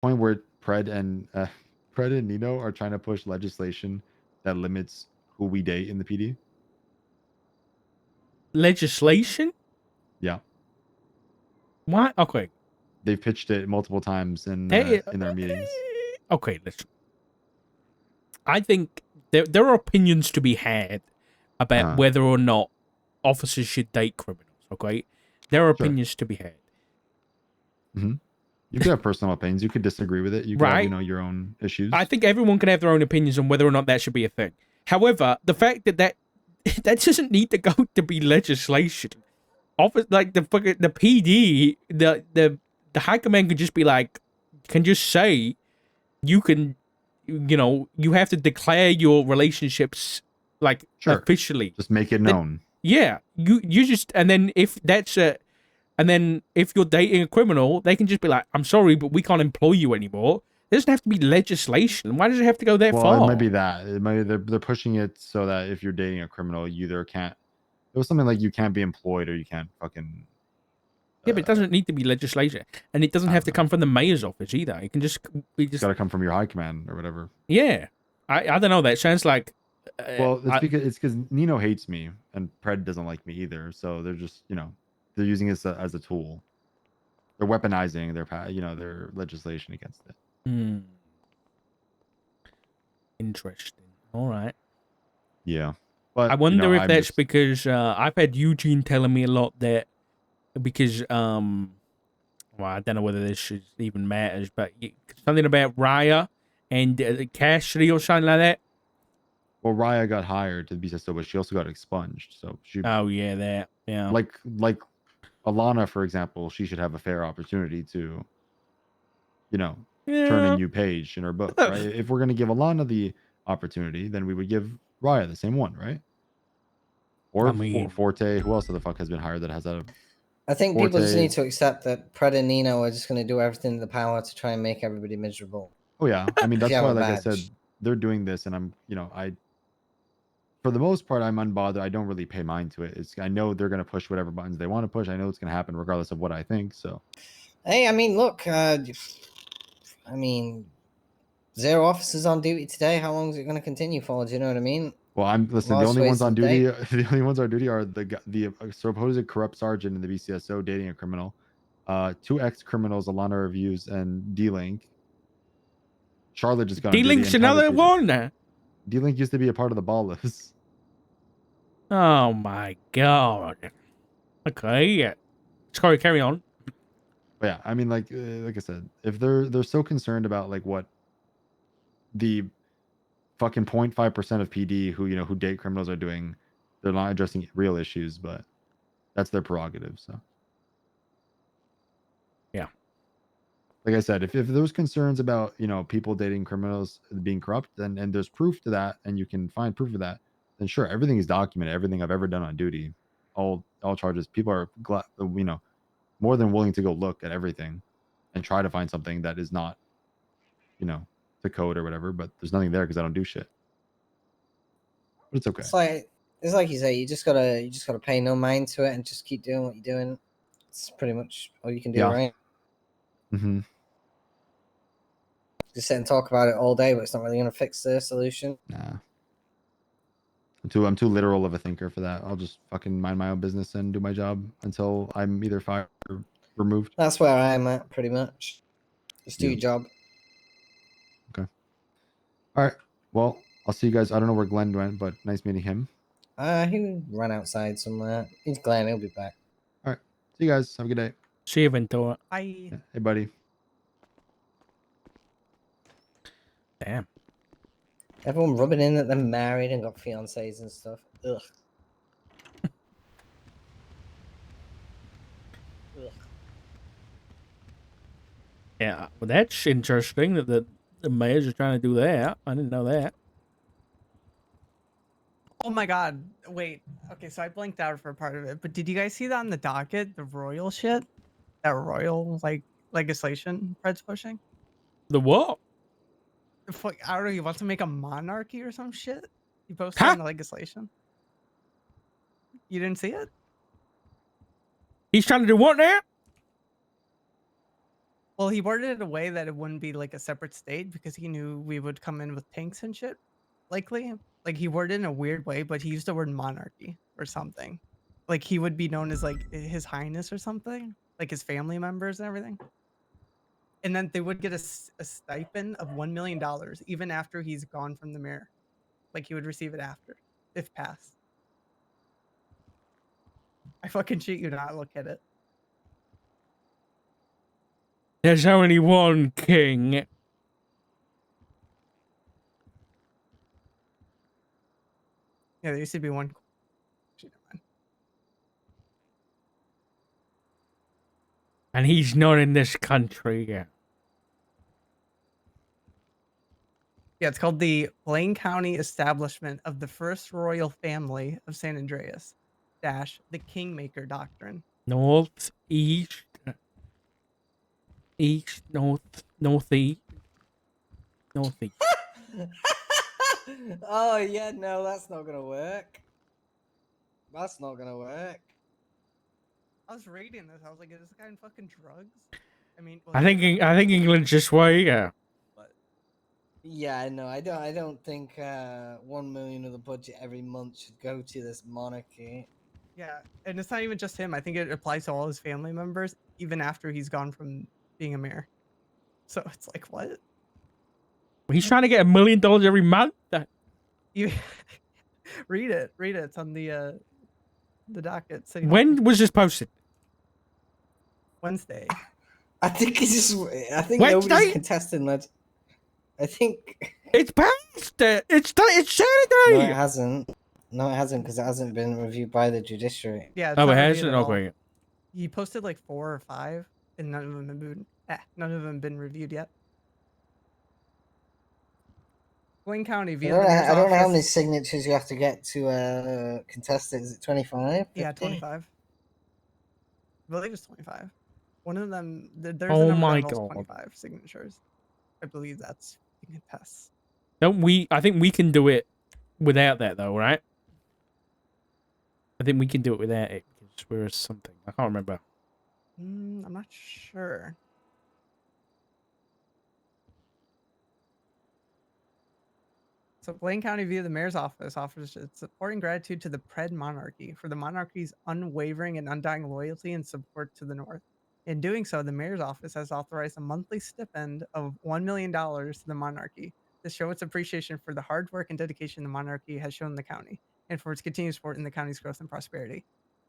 point where Pred and Nino are trying to push legislation that limits who we date in the PD? Legislation? Yeah. Why? Okay. They've pitched it multiple times in their meetings. Okay, listen. I think there are opinions to be had about whether or not officers should date criminals. Okay, there are opinions to be had. Mm-hmm. You could have personal opinions. You could disagree with it. You could have, your own issues. I think everyone can have their own opinions on whether or not that should be a thing. However, the fact that doesn't need to go to be legislation. Like the PD, the high command can just be like, can just say, you can, you have to declare your relationships like officially. Just make it known. Yeah, you just, and then if that's and then if you're dating a criminal, they can just be like, I'm sorry, but we can't employ you anymore. There doesn't have to be legislation. Why does it have to go that far? Well, it might be that. It might be they're pushing it so that if you're dating a criminal, you either can't. It was something like you can't be employed or you can't fucking. Yeah, but it doesn't need to be legislation, and it doesn't have to come from the mayor's office either. It can just got to come from your high command or whatever. Yeah, I don't know. That sounds like. Well, it's because Nino hates me and Pred doesn't like me either. So they're just they're using this as a tool. They're weaponizing their legislation against it. Interesting. All right. Yeah, but I wonder if that's because I've had Eugene telling me a lot that because well, I don't know whether this even matters, but something about Raya and Cassidy or something like that. Well, Raya got hired to be so, but she also got expunged. So she. Oh yeah, that yeah. Like Alana, for example, she should have a fair opportunity to, turn a new page in her book, right? If we're gonna give Alana the opportunity, then we would give Raya the same one, right? Or Forte. Who else the fuck has been hired that has that? I think people just need to accept that Pred and Nino are just going to do everything in the power to try and make everybody miserable. Oh yeah, I mean that's why, like I said, they're doing this, and I'm, for the most part, I'm unbothered. I don't really pay mind to it. I know they're going to push whatever buttons they want to push. I know it's going to happen regardless of what I think. So, hey, I mean, look, zero officers on duty today. How long is it going to continue for? Do you know what I mean? Well, the only ones on duty. The only ones on duty are the supposed corrupt sergeant in the BCSO dating a criminal, 2 ex-criminals, Alana Reviews, and D-Link. Charlotte just got D-Link's another one. D-Link used to be a part of the ball list. Oh my god. Okay. Sorry, carry on. But yeah, I mean, like I said, if they're so concerned about like what the fucking 0.5% of PD who date criminals are doing, they're not addressing real issues, but that's their prerogative. So yeah, like I said, if there's concerns about people dating criminals being corrupt, and there's proof to that, and you can find proof of that, then sure, everything is documented. Everything I've ever done on duty, all charges. People are glad, more than willing to go look at everything and try to find something that is not, the code or whatever. But there's nothing there because I don't do shit. But it's okay. It's like you say, you just gotta pay no mind to it and just keep doing what you're doing. It's pretty much all you can do, right? Mm-hmm. Just sit and talk about it all day, but it's not really gonna fix the solution. Nah. I'm too literal of a thinker for that. I'll just fucking mind my own business and do my job until I'm either fired or removed. That's where I'm at, pretty much. Just do your job. Okay. All right. Well, I'll see you guys. I don't know where Glenn went, but nice meeting him. He ran outside somewhere. He's Glenn. He'll be back. All right. See you guys. Have a good day. See you, Ventura. Bye. Yeah. Hey, buddy. Damn. Everyone rubbing in that they're married and got fiancés and stuff. Ugh. Ugh. Yeah, well, that's interesting that the mayor's are trying to do that. I didn't know that. Oh my god. Wait. Okay, so I blinked out for part of it, but did you guys see that on the docket? The royal shit? That royal, legislation Fred's pushing? The what? I don't know, you want to make a monarchy or some shit? You posted on the legislation? You didn't see it? He's trying to do what now? Well, he worded it in a way that it wouldn't be like a separate state because he knew we would come in with tanks and shit. Likely, like he worded it in a weird way, but he used the word monarchy or something. Like he would be known as like His Highness or something, like his family members and everything. And then they would get a stipend of $1 million even after he's gone from the mayor. Like he would receive it after, if passed. I fucking shit you not. Look at it. There's only one king. Yeah, there used to be one. Actually, never mind. And he's not in this country yet. Yeah, it's called the Blaine County Establishment of the First Royal Family of San Andreas, the Kingmaker Doctrine. North, east, east, north, northeast, northeast. Oh yeah, no, that's not gonna work. That's not gonna work. I was reading this. I was like, is this guy in fucking drugs? I mean, well, I he think is on I think drugs, England's this way. Yeah. but Yeah, no, I don't think 1 million of the budget every month should go to this monarchy. yeah, and it's not even just him. I think it applies to all his family members, even after he's gone from being a mayor. So it's like, what? He's trying to get $1 million every month. You read it. Read it. It's on the docket. City Hall. When was this posted? Wednesday. I think it's just. I think Wednesday? nobody's contesting that. I think. It's passed. It's No, Saturday. it hasn't. No, it hasn't because it hasn't been reviewed by the judiciary. Yeah. It's Oh, not it reviewed hasn't. at all. Okay. He posted like 4 or 5, and none of them have been reviewed yet. Blaine County I via don't, the know, mayor's I don't know how many office. signatures you have to get to contest it. Is it 25? Yeah, 50? 25. I believe it's 25. One of them, there's a Oh number my that involves God. 25 signatures. I believe that's you can test. Don't we? I think we can do it without that, though, right? I think we can do it without it because we're something. I can't remember. I'm not sure. So Blaine County via the mayor's office offers its support and gratitude to the Pred monarchy for the monarchy's unwavering and undying loyalty and support to the North. In doing so, the mayor's office has authorized a monthly stipend of $1 million to the monarchy to show its appreciation for the hard work and dedication the monarchy has shown the county and for its continued support in the county's growth and prosperity.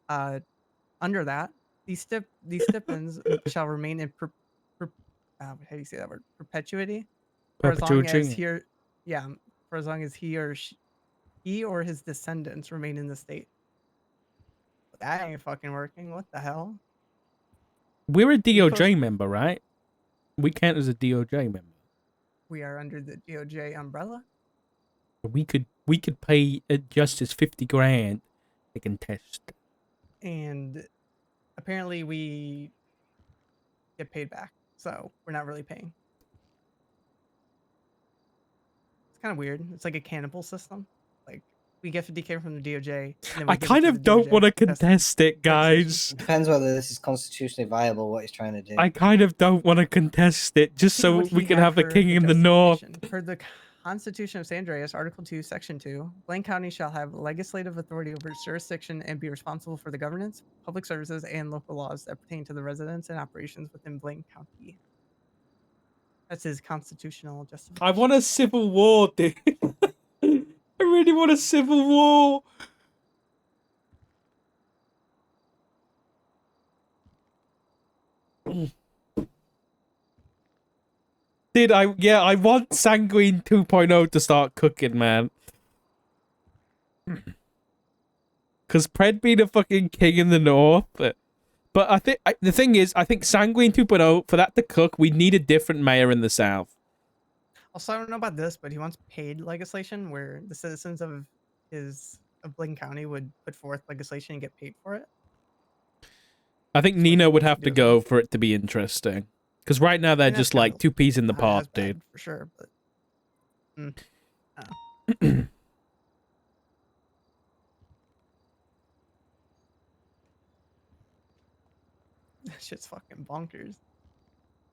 Under that, these stipends shall remain in how do you say that word? Perpetuity? For as long as Perpetuity. for as long as he or his descendants remain in the state. That ain't fucking working. What the hell? We're a post- DOJ member, right? We count as a DOJ member. We are under the DOJ umbrella. We could pay Justice 50 grand to contest. And apparently we get paid back. So we're not really paying. It's kind of weird. It's like a cannibal system. Like we get 50K from the DOJ. And then we I give it kind to of the don't DOJ want to to test contest it, legislation. guys. It depends whether this is constitutionally viable, what he's trying to do. I kind of don't want to contest it just See so what we he can had have a for king in the north. justification. Per the Constitution of San Andreas, Article 2, Section 2, Blaine County shall have legislative authority over its jurisdiction and be responsible for the governance, public services, and local laws that pertain to the residents and operations within Blaine County. That's his constitutional justification. I want a civil war, dude. I really want a civil war. Dude, I want Sanguine 2.0 to start cooking, man. Because Pred being a fucking king in the north. But I think the thing is, I think Sanguine 2.0, for that to cook, we need a different mayor in the south. Also, I don't know about this, but he wants paid legislation where the citizens of Blaine County would put forth legislation and get paid for it. I think That's what he Nino would wants to have to do. go for it to be interesting. Because right now they're I mean, that's just like kinda two peas in the not pod, as bad, dude. for sure, but that shit's fucking bonkers.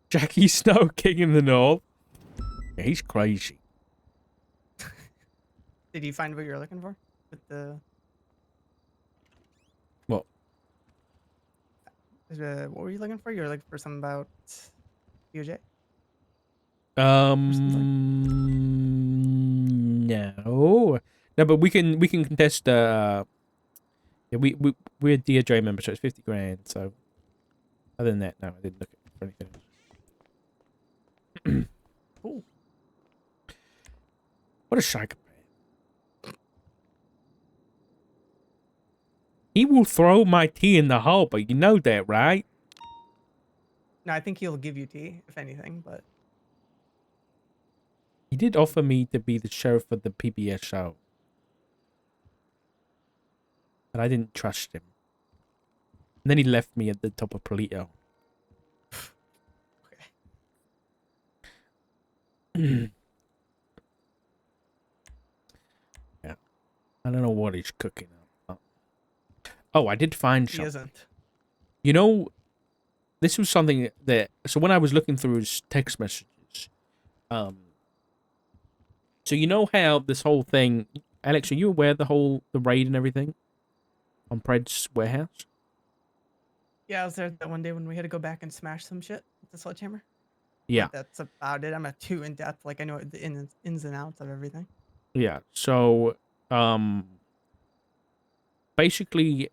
Jackie Snow, King in the North. Yeah, he's crazy. Did you find what you're looking for with the? What? What were you looking for? You were looking for something about DOJ. No, no, but we can contest. Yeah, we're DOJ members, so it's 50 grand. So other than that, no, I didn't look for anything else. Cool. What a psychopath! He will throw my tea in the hole, but you know that, right? No, I think he'll give you tea if anything, but He did offer me to be the sheriff of the PBS show, but I didn't trust him. And then he left me at the top of Polito. okay. Yeah, I don't know what he's cooking up. Oh, I did find He something. isn't. You know, this was something that. So when I was looking through his text messages, so you know how this whole thing, Alex, are you aware of the raid and everything on Pred's warehouse? Yeah, I was there that one day when we had to go back and smash some shit with the sledgehammer. Yeah, But that's about it. I'm not too in depth. Like I know the ins and outs of everything. yeah. So, basically,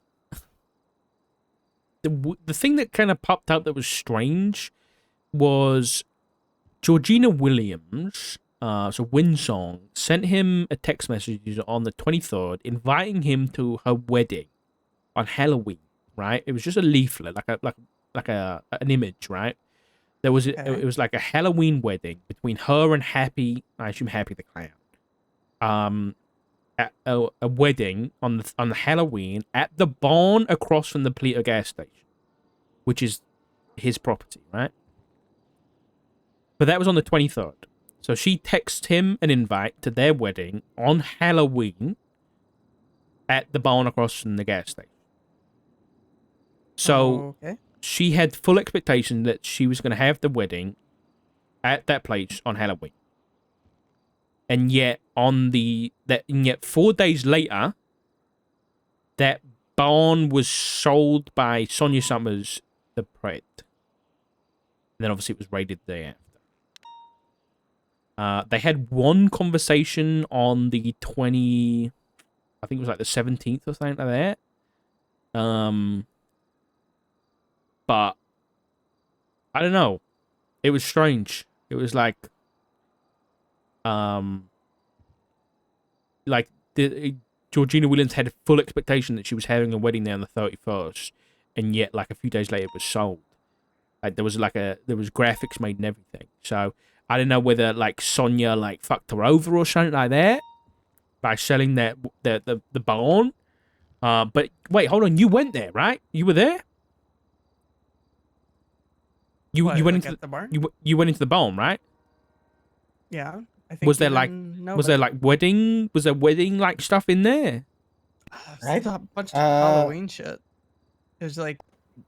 the thing that kind of popped out that was strange was Georgina Williams, so Winsong, sent him a text message on the 23rd inviting him to her wedding on Halloween, right? It was just a leaflet, like an image, right? There was Okay. it was like a Halloween wedding between her and Happy, I assume Happy the Clown. At a wedding on the Halloween at the barn across from the Polito gas station, which is his property, right? But that was on the 23rd. So she texts him an invite to their wedding on Halloween at the barn across from the gas station. So okay. she had full expectation that she was going to have the wedding at that place on Halloween. And yet 4 days later, that barn was sold by Sonia Summers, the Pred. And then obviously it was raided the day after. They had one conversation on the 20, I think it was like the 17th or something like that. But I don't know. It was strange. It was like Georgina Williams had a full expectation that she was having a wedding there on the 31st, and yet like a few days later it was sold. Like there was graphics made and everything. So I don't know whether like Sonia like fucked her over or something like that by selling that the barn. But wait, hold on. You went there, right? You were there. You What, went like into at the barn? you went into the barn, right? Yeah. I think Was there like even was there Nova- like wedding? Was there wedding like stuff in there? Right? a bunch of Halloween shit. There's like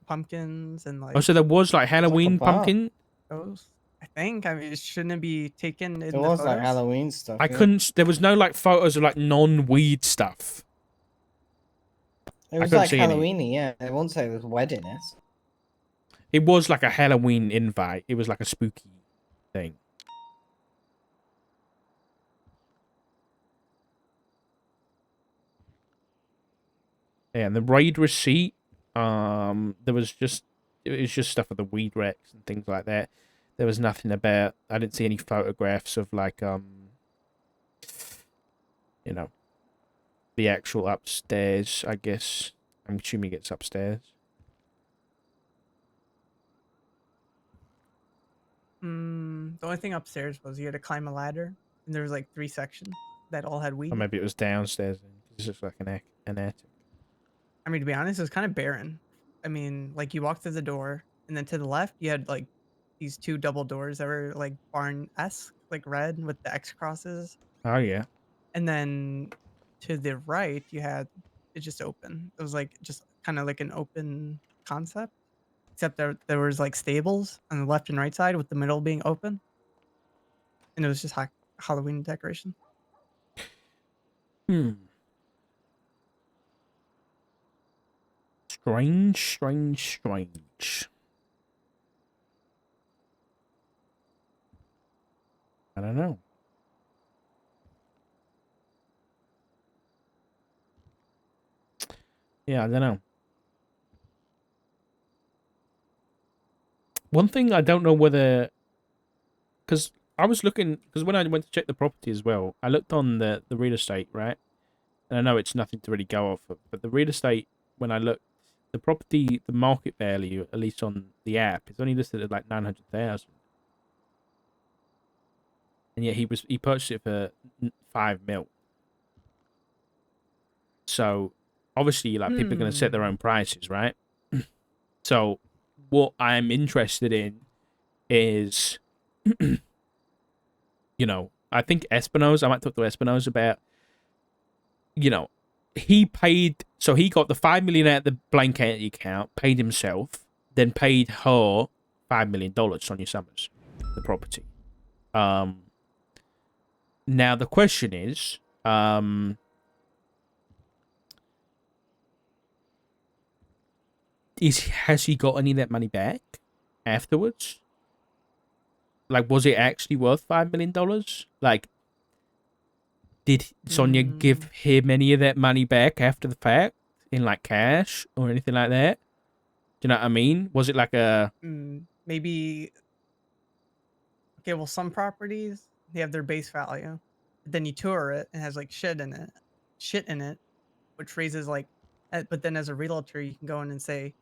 pumpkins and like Oh, so there was like Halloween bar. pumpkin. those. I think. I mean, it shouldn't be taken in There the was like photos. Halloween stuff. I yeah. couldn't. There was no like photos of like non-weed stuff. It was couldn't like see any. Halloweeny, yeah. I won't say it was weddiness. It was like a Halloween invite. It was like a spooky thing. Yeah, and the raid receipt, it was just stuff with the weed wrecks and things like that. There was nothing about. I didn't see any photographs of like you know, the actual upstairs. I guess I'm assuming it's upstairs. The only thing upstairs was you had to climb a ladder, and there was like 3 sections that all had weed. Or maybe it was downstairs. It's just like an attic. I mean, to be honest, it was kind of barren. I mean, like you walked through the door, and then to the left, you had like these 2 double doors that were like barn-esque, like red with the X crosses. Oh yeah. And then to the right, you had it just open. It was like just kind of like an open concept. except there was like stables on the left and right side with the middle being open, and it was just Halloween decoration. Hmm. Strange. I don't know. Yeah, I don't know. One thing I don't know whether, because I was looking, because when I went to check the property as well, I looked on the real estate, right? And I know it's nothing to really go off of, but the real estate, when I looked, the property, the market value, at least on the app, is only listed at like 900,000, and yet he purchased it for 5 mil. So obviously, like people are going to set their own prices, right? So what I'm interested in is, you know, I think Espinosa, I might talk to Espinosa about, you know, he paid, so he got the 5 million out of the blank account, paid himself, then paid her $5 million, Sonia Summers, the property. Now the question is, has he got any of that money back afterwards? Like, was it actually worth $5 million? Like, did Sonia give him any of that money back after the fact in like cash or anything like that? Do you know what I mean? Was it like a Maybe. Okay, well, some properties they have their base value, but then you tour it and it has like shit in it, which raises like. But then as a realtor, you can go in and say,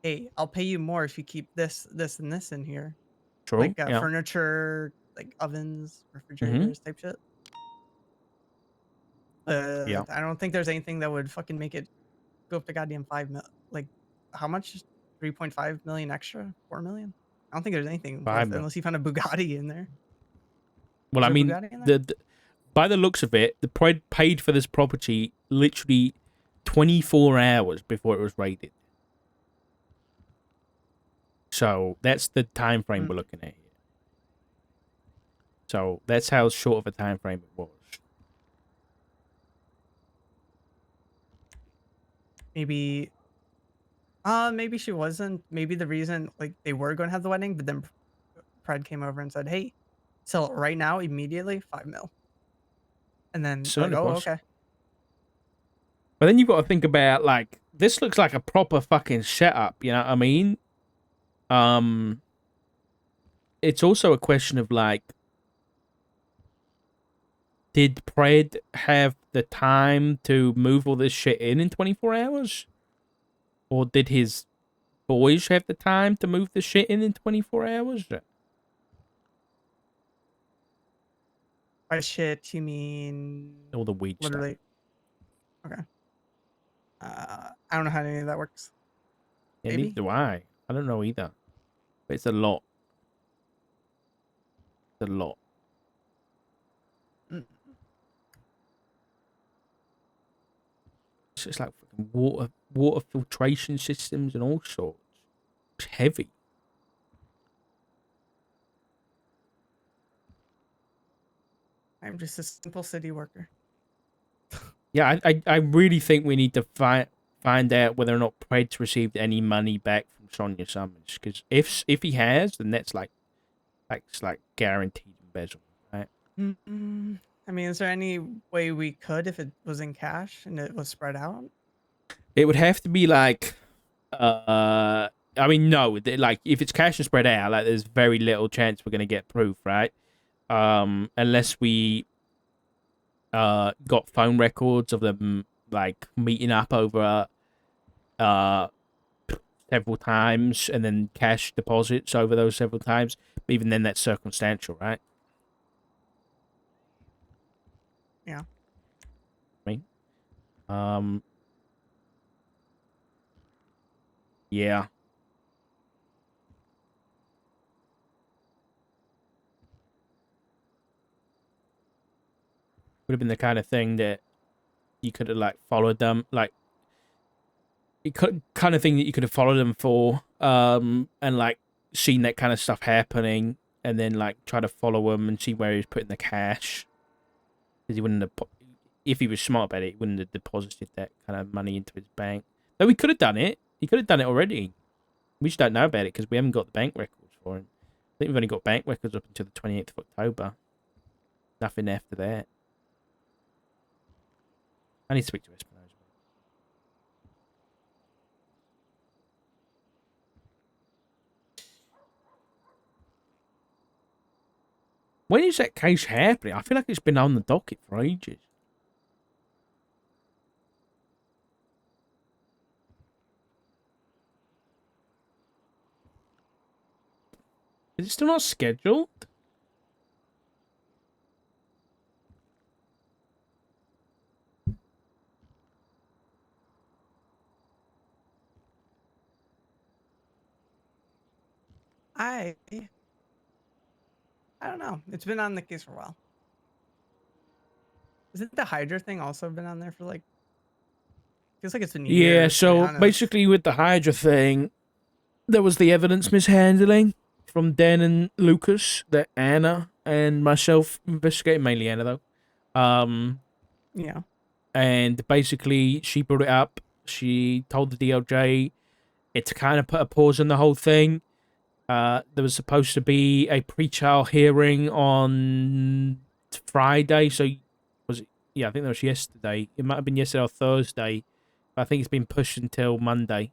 "Hey, I'll pay you more if you keep this, this, and this in here." true? Like Yeah. furniture, like ovens, Mm-hmm. refrigerators type shit. Yeah. I don't think there's anything that would fucking make it go up to goddamn 5 mil. Like, how much? 3.5 million extra? 4 million? I don't think there's anything 5 worth it mil. unless you found a Bugatti in there. Well, Is I there a mean, Bugatti in there? by the looks of it, the Pride paid for this property literally 24 hours before it was raided. So that's the time frame we're looking at here. So that's how short of a time frame it was. Maybe maybe she wasn't. Maybe the reason like they were going to have the wedding, but then Pride came over and said, "Hey, sell it right now, immediately, 5 mil." And then they're like, Certainly "Oh, possible. okay." But then you've got to think about, like, this looks like a proper fucking setup, you know what I mean? It's also a question of, like, did Pred have the time to move all this shit in 24 hours? Or did his boys have the time to move the shit in 24 hours? By shit, you mean All the weed stuff. literally? Okay. I don't know how any of that works. Yeah, Maybe. neither do I. I don't know either. But it's a lot. It's a lot. Mm. It's just like fucking water filtration systems and all sorts. It's heavy. I'm just a simple city worker. Yeah, I really think we need to find out whether or not Pred's received any money back from Sonia Summers. Because if he has, then that's like guaranteed embezzlement, right? I mean, is there any way we could if it was in cash and it was spread out? It would have to be like, I mean, no, like if it's cash and spread out, like there's very little chance we're gonna get proof, right? Unless we got phone records of them like meeting up over several times and then cash deposits over those several times. But even then, that's circumstantial, right? Yeah. I mean, yeah. Would have been the kind of thing that you could have like followed them, like kind of thing that you could have followed him for, and like seen that kind of stuff happening, and then like try to follow him and see where he's putting the cash. Because he wouldn't have, if he was smart about it, he wouldn't have deposited that kind of money into his bank. Though he could have done it. He could have done it already. We just don't know about it because we haven't got the bank records for him. I think we've only got bank records up until the 28th of October. Nothing after that. I need to speak to Espinosa. When is that case happening? I feel like it's been on the docket for ages. Is it still not scheduled? I don't know. It's been on the case for a while. Isn't the Hydra thing also been on there for like? Feels like it's been years. Yeah, to be so honest. basically with the Hydra thing, there was the evidence mishandling from Dan and Lucas that Anna and myself investigated, mainly Anna though. Yeah. And basically she brought it up. She told the DOJ it to kind of put a pause on the whole thing. There was supposed to be a pre-trial hearing on Friday, so was it? Yeah, I think that was yesterday. It might have been yesterday or Thursday, but I think it's been pushed until Monday,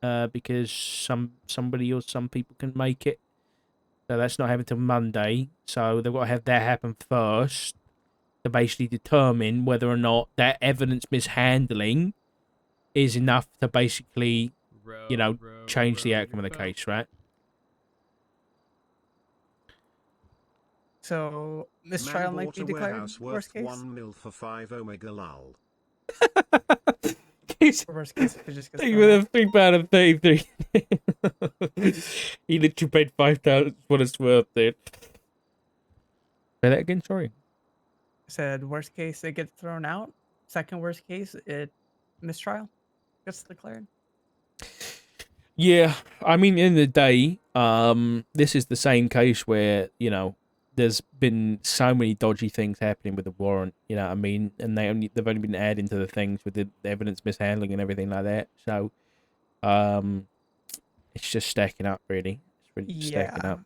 because somebody or some people can make it. So that's not happening until Monday. So they've got to have that happen first to basically determine whether or not that evidence mishandling is enough to basically, change the outcome of the case, right? So this trial might be declared worst case. 1 mil for 5 omega lol. Worst case, it just gets Think thrown with out. a 3 pound of 33. He literally paid 5,000 what it's worth, dude. Say that again, sorry. Said worst case, it gets thrown out. Second worst case, it mistrial gets declared. Yeah, I mean, in the day, this is the same case where, there's been so many dodgy things happening with the warrant, you know what I mean? And they've only been adding to the things with the evidence mishandling and everything like that. So, it's just stacking up, really. It's really stacking Yeah. up.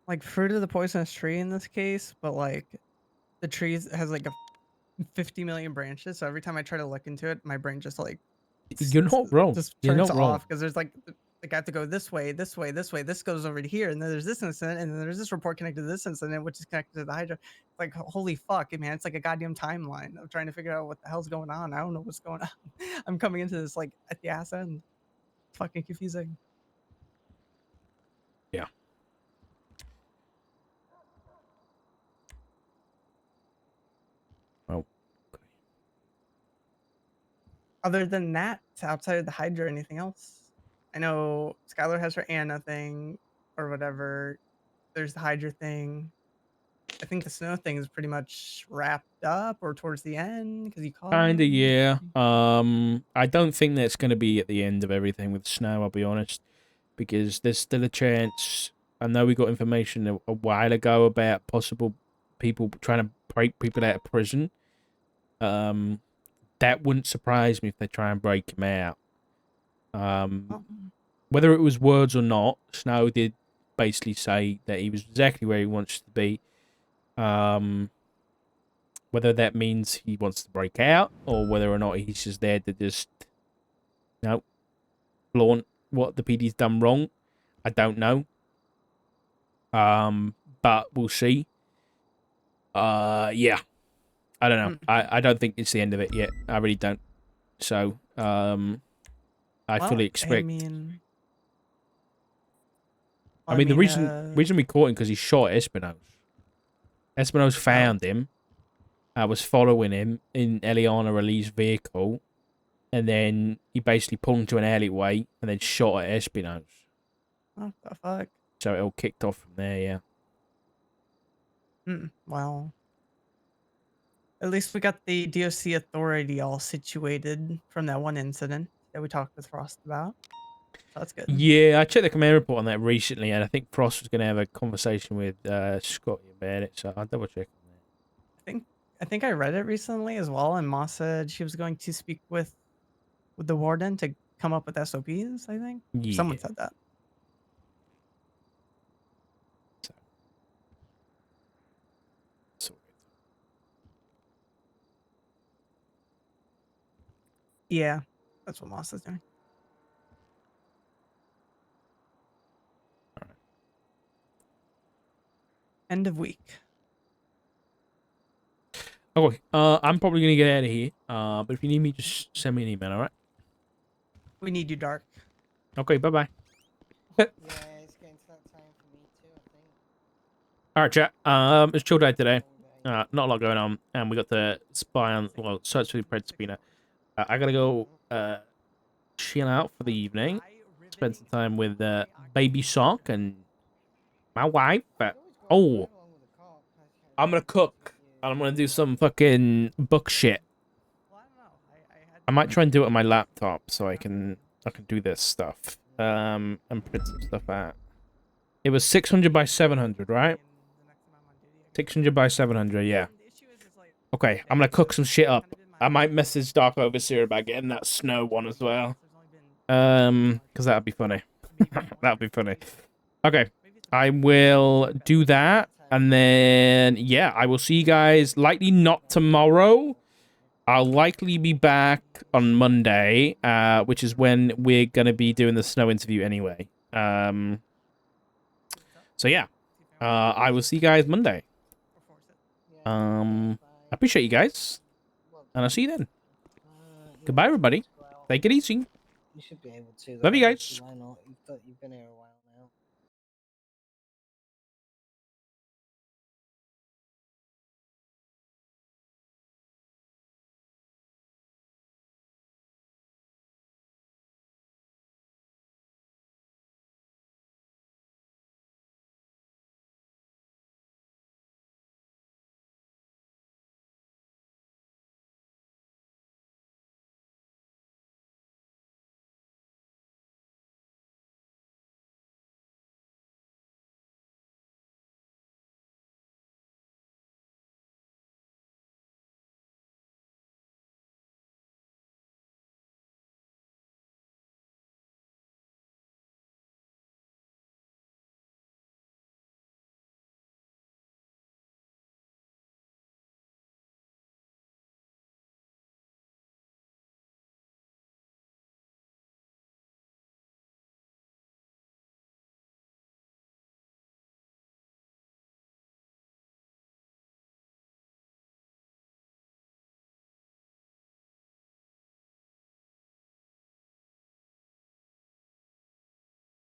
Like fruit of the poisonous tree in this case, but like the tree has like a 50 million branches. So every time I try to look into it, my brain just like You're not wrong. just You're turns not wrong. off because there's like I have to go this way, this way, this way. This goes over to here, and then there's this incident, and then there's this report connected to this incident, which is connected to the Hydra. It's like holy fuck, man! It's like a goddamn timeline of trying to figure out what the hell's going on. I don't know what's going on. I'm coming into this like at the ass end. It's fucking confusing. Yeah. Oh. Other than that, outside of the Hydra, anything else? I know Skylar has her Anna thing or whatever. There's the Hydra thing. I think the snow thing is pretty much wrapped up or towards the end because you called. Kinda, yeah. I don't think that's going to be at the end of everything with snow, I'll be honest, because there's still a chance. I know we got information a while ago about possible people trying to break people out of prison. That wouldn't surprise me if they try and break him out. Whether it was words or not, Snow did basically say that he was exactly where he wants to be. Whether that means he wants to break out or whether or not he's just there to just, flaunt what the PD's done wrong, I don't know. But we'll see. Yeah. I don't know. I don't think it's the end of it yet. I really don't. So, I fully expect. The reason we caught him because he shot Espinosa. Espinosa found him. I was following him in Eliana Ali's vehicle, and then he basically pulled into an alleyway and then shot at Espinosa. What the fuck? So it all kicked off from there, yeah. Well, at least we got the DOC authority all situated from that one incident. that we talked with Frost about. So that's good. Yeah, I checked the command report on that recently, and I think Frost was going to have a conversation with Scotty about it, so I'll double check on I think I read it recently as well, and Moss said she was going to speak with the warden to come up with SOPs. I think that. someone Yeah. said that. So- Yeah, that's what Moss is doing. End of week. Okay, I'm probably going to get out of here, but if you need me, just send me an email, alright? We need you, Dark. Okay, bye-bye. Yeah, it's getting to that time for me too, I think. Alright, chat. It's chill day today. Not a lot going on, and we got to spy on, well, search for the Pred Spina. I gotta go chill out for the evening, spend some time with baby Sock and my wife. Oh, I'm gonna cook. And I'm gonna do some fucking book shit. Well, I don't know. I might try and do it on my laptop so I can do this stuff. And print some stuff out. It was 600 by 700, right? 600 by 700, yeah. Okay, I'm gonna cook some shit up. I might message Dark Overseer about getting that snow one as well. Because that'd be funny. That'd be funny. Okay, I will do that. And then, yeah, I will see you guys likely not tomorrow. I'll likely be back on Monday, which is when we're going to be doing the snow interview anyway. So, yeah, I will see you guys Monday. I appreciate you guys, and I'll see you then. Goodbye, everybody. Take it easy. You should be able to. Love you guys. Why not? You've been here a while.